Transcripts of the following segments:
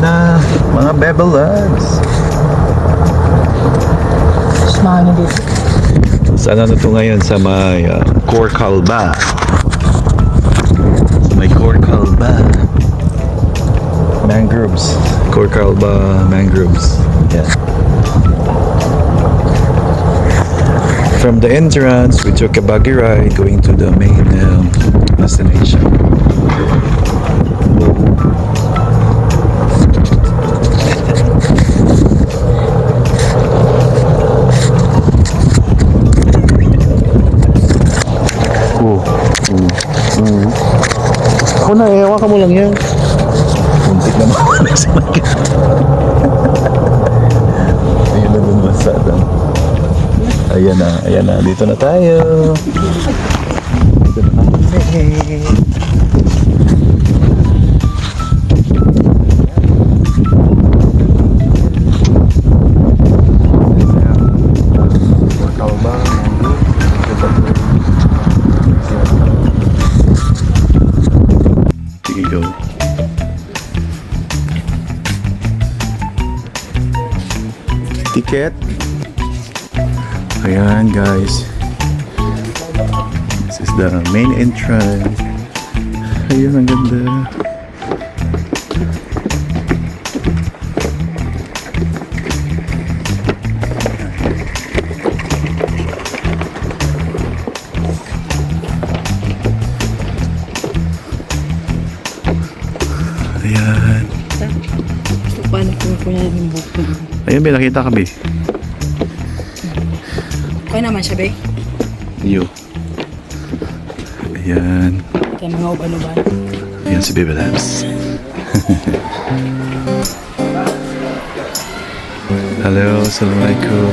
na mga Bebe Loves. Mahangin dito. Saan na ito ngayon? Sa may Corcalba. Sa may Corcalba Mangroves. Corcalba Mangroves. Yeah. From the entrance, we took a buggy ride going to the main destination. Ako na, ewan ka mo lang yan. Muntik na mga sa mga. Ayun na dun masada. Ayan na, dito na tayo. Dito na kami. Ticket. Ayan guys, this is the main entrance. Ayun, ang ganda. Ayan. So, paano kung kunya yung buko? Ayun, may nakita kami. Kaya naman siya, be? Yo. Ayan. Kaya mga uban-uban. Ayan si Bebe Loves. Hello, assalamualaikum.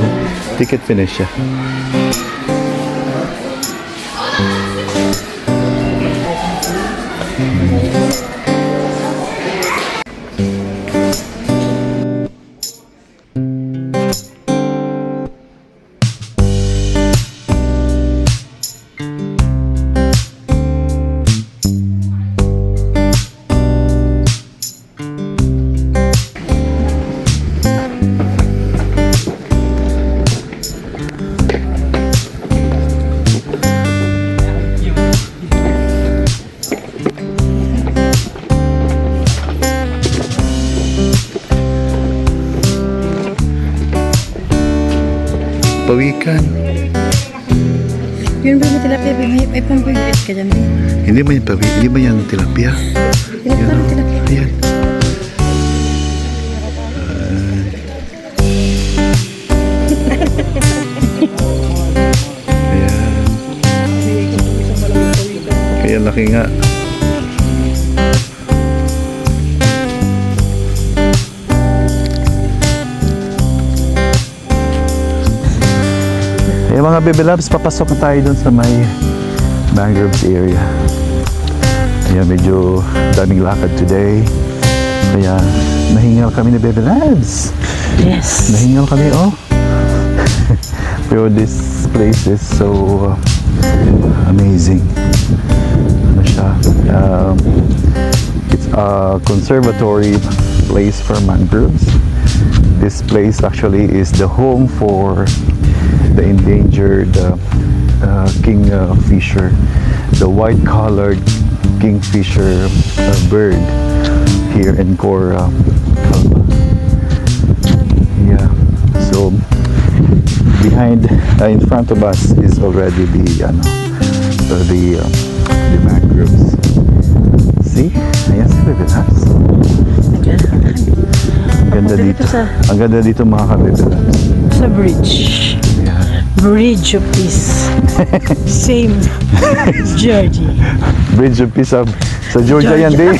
Ticket finish ya. Pawikan. Yun ba yung tilapia? May pampagpit ka dyan, be? Hindi ba yung hindi ba yan tilapia? Tilapia, Yan, tilapia. ayan. Ayan. Kaya laki nga. Ayan mga Bebe Loves, papasok na tayo dun sa may mangroves area. Ayan, medyo daming lakad today. Kaya nahingal kami ni Bebe Loves. Yes. Nahingal kami, oh. Pero this place is so amazing. Ano siya? It's a conservatory place for mangroves. This place actually is the home for the endangered kingfisher, the white-collared kingfisher bird here in Corcalba. Yeah, so behind, in front of us is already the mangroves. See, ayan si Bebe Loves. Ang ganda dito. Ang ganda dito mga ka-Bebe Loves. Sa bridge. Yeah. Bridge of Peace. Same. Georgie. Bridge of Peace sa Georgia yan, di?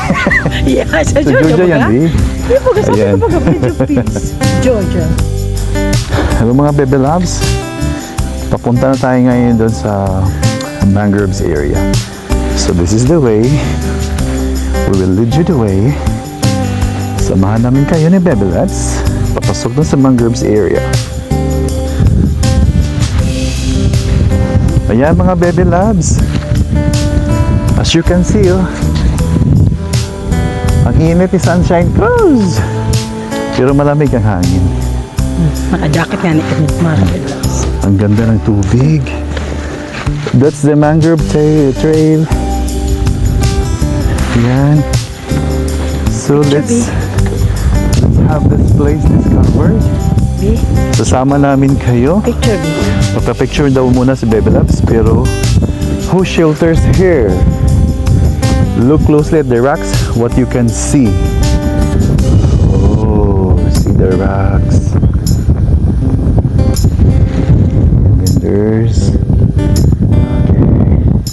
Yeah, sa Sa Georgia yan, di? Hindi po kasi Ayan. sa Bridge of Peace. Georgia. Hello mga Bebe Loves. Papunta na tayo ngayon doon sa mangroves area. So this is the way. We will lead you the way. Samahan namin kayo ni Bebe Loves. Papasok doon sa mangroves area. Ayan mga Bebe Loves. As you can see, oh, ang init ni Sunshine Cruise. Pero malamig ang hangin. Naka-jacket nga ni Kanit mga kabiblogs. Ang ganda ng tubig. That's the mangrove trail. Yan. So let's have this place discovered. B, Sasama namin kayo. picture B. Magpa-picture daw muna si Bebe Labs, pero who shelters here? Look closely at the rocks, what you can see. Oh, see the rocks. And there's...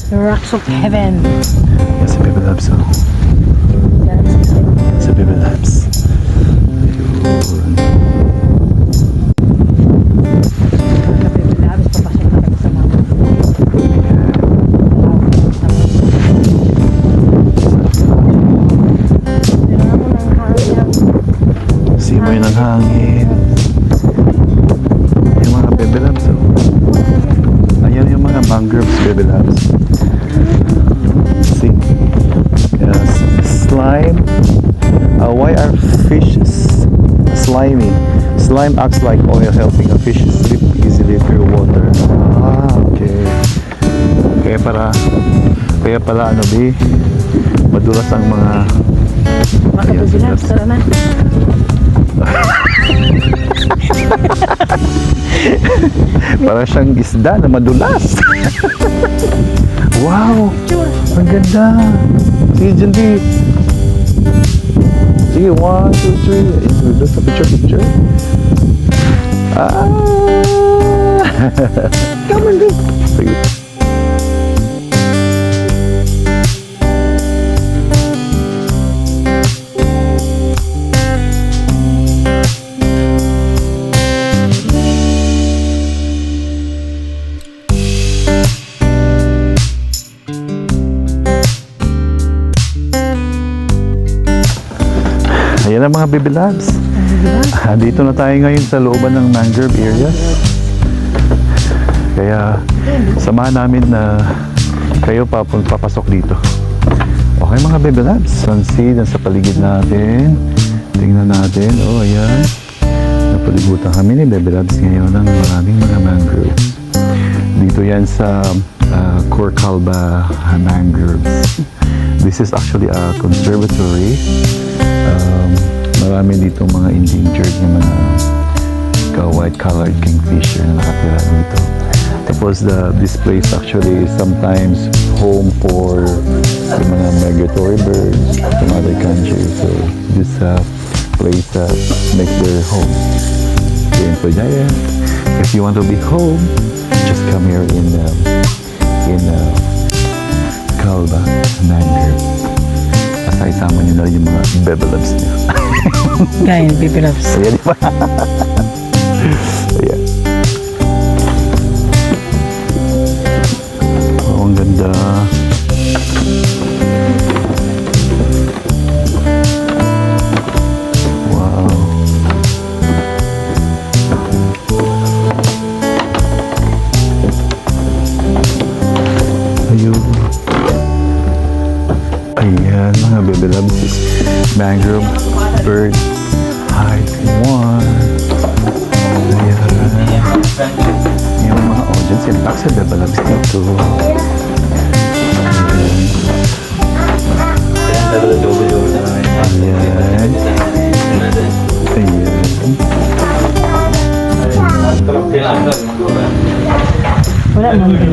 The rocks of heaven. Yan si Bebe Labs, oh. Si Bebe Labs. Ayun. Mga kabiblogs, papasok na kami sa mga. Simoy ng hangin. Yung mga Bebe Labs, oh. Ayan yung mga mangroves, Bebe Labs. See? Yes. Slime. Why are fish slimy? Slime acts like oil, helping a fish slip easily through water. Ah, okay. Kaya pala ano, B? Madulas ang mga... Mga kabiblogs, tara na. Para siyang isda na madulas. Wow! Ang ganda! Sige, dyan, B. Sige, 1, 2, 3. Doon sa picture. Ah! Come on, B. Sige. Ayan ang mga Bebe Labs. Dito na tayo ngayon sa looban ng mangrove areas. Kaya samahan namin na kayo papasok dito. Okay mga Bebe Labs. Sunset sa paligid natin. Tingnan natin. Oh, ayan. Napalibutan kami ni Bebe Labs ngayon ng maraming mga mangroves. Dito yan sa Corcalba Mangroves. This is actually a conservatory. Marami dito mga endangered na mga white-colored kingfisher na nakatira dito. Tapos this place actually is sometimes home for yung mga migratory birds from other countries. So this place makes their home here in Pagaya. If you want to be home, just come here in Calba Mangrove. Asa isama nyo na rin yung mga Bebe Labs niyo. Gaya ng kabiblogs. Ayan, di ba? Ayan. Oh, ang ganda. Wow. Ayun. Ayan, mga Bebe Labs is mangrove bird height 1. Ayan. Yung mga audience impact sa Bebe Labs dito. Ayan. Wala nang B.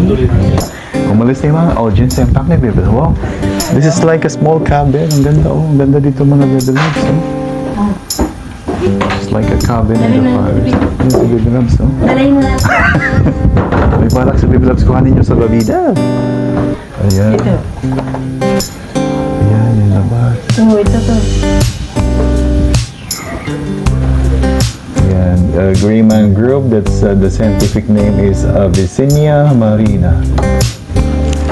Umalis na yung mga audience impact ni Bebe. Wow. This is like a small cabin. Ang ganda, oh. Ang ganda dito mga Bebe Labs, oh. It's like a cabin in the forest. Yan si Bebe Labs, oh. Dalayin mo na. May balak si Bebe Labs, kuhanin nyo sa babida. Ayan. Ito. Ayan, yung labas. Oh, ito to. Ayan, Grey Mangrove. That's the scientific name is Avicennia marina.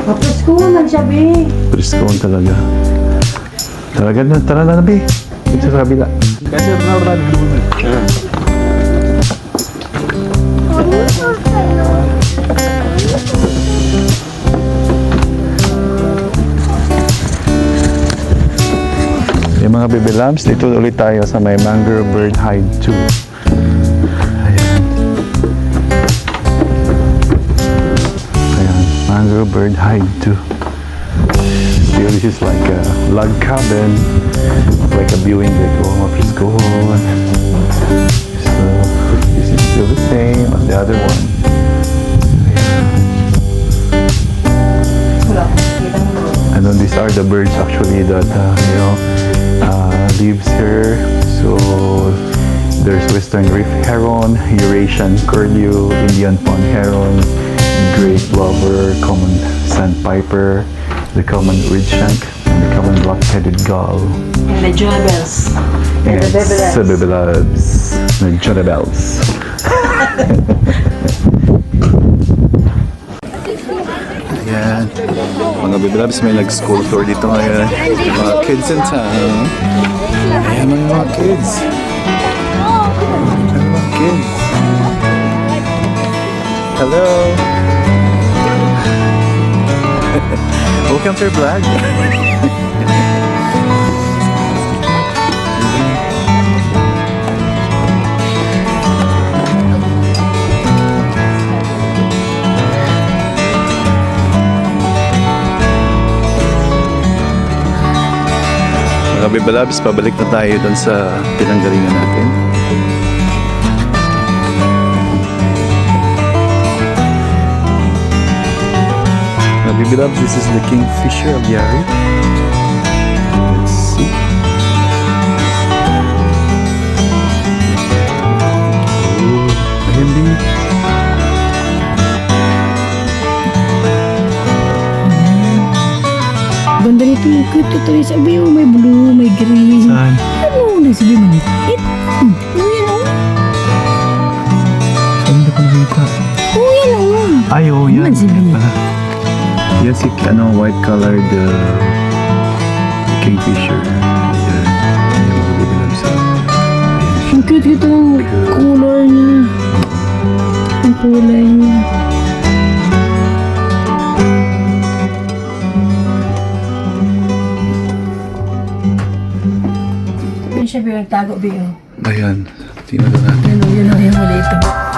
Papresko man siya, B. Preskoon talaga. Talaga na, tara na, Bi. Dito sa kabila. Kasi run muna. Yung mga baby lambs, dito ulit tayo sa may mangrove bird hide 2. Ayan. Ayan, mangrove bird hide 2. So this is like a log cabin, like a viewing deck of preschool. So this is still the same as the other one. And then these are the birds actually that lives here. So there's western reef heron, Eurasian curlew, Indian pond heron, great plover, common sandpiper, the common redshank, and the common black-headed gull. And the jonabels. And the baby labs, the jonabels. Ayan. Mga baby labs, may nag-school tour dito ngayon. Mga kids in town. Ayan mga kids. Ayan mga kids. Hello. Welcome to our vlog. Mga baby labs, pabalik na tayo dun sa pinanggalingan natin. Mga baby labs, this is the Kingfisher Aviary. Let's see. Oh, ayan din. Ganda nito yung cute ito. Sabi may blue, may green. Saan? Ano? Nagsabi mo nito? Ano yan o? Saan hindi ko nakita? Oh, yan o. Ay, oh, yan. Ano sabi mo? Yan si, white colored Kingfisher. Yan. Yan yung mga baby labs. Ayan. Ang cute ang color niya. Ang kulay niya. Sabi siya, Biyo, nagtago, Biyo. Ayan. Tingnan natin. Yan o, yan o, yan o, ito.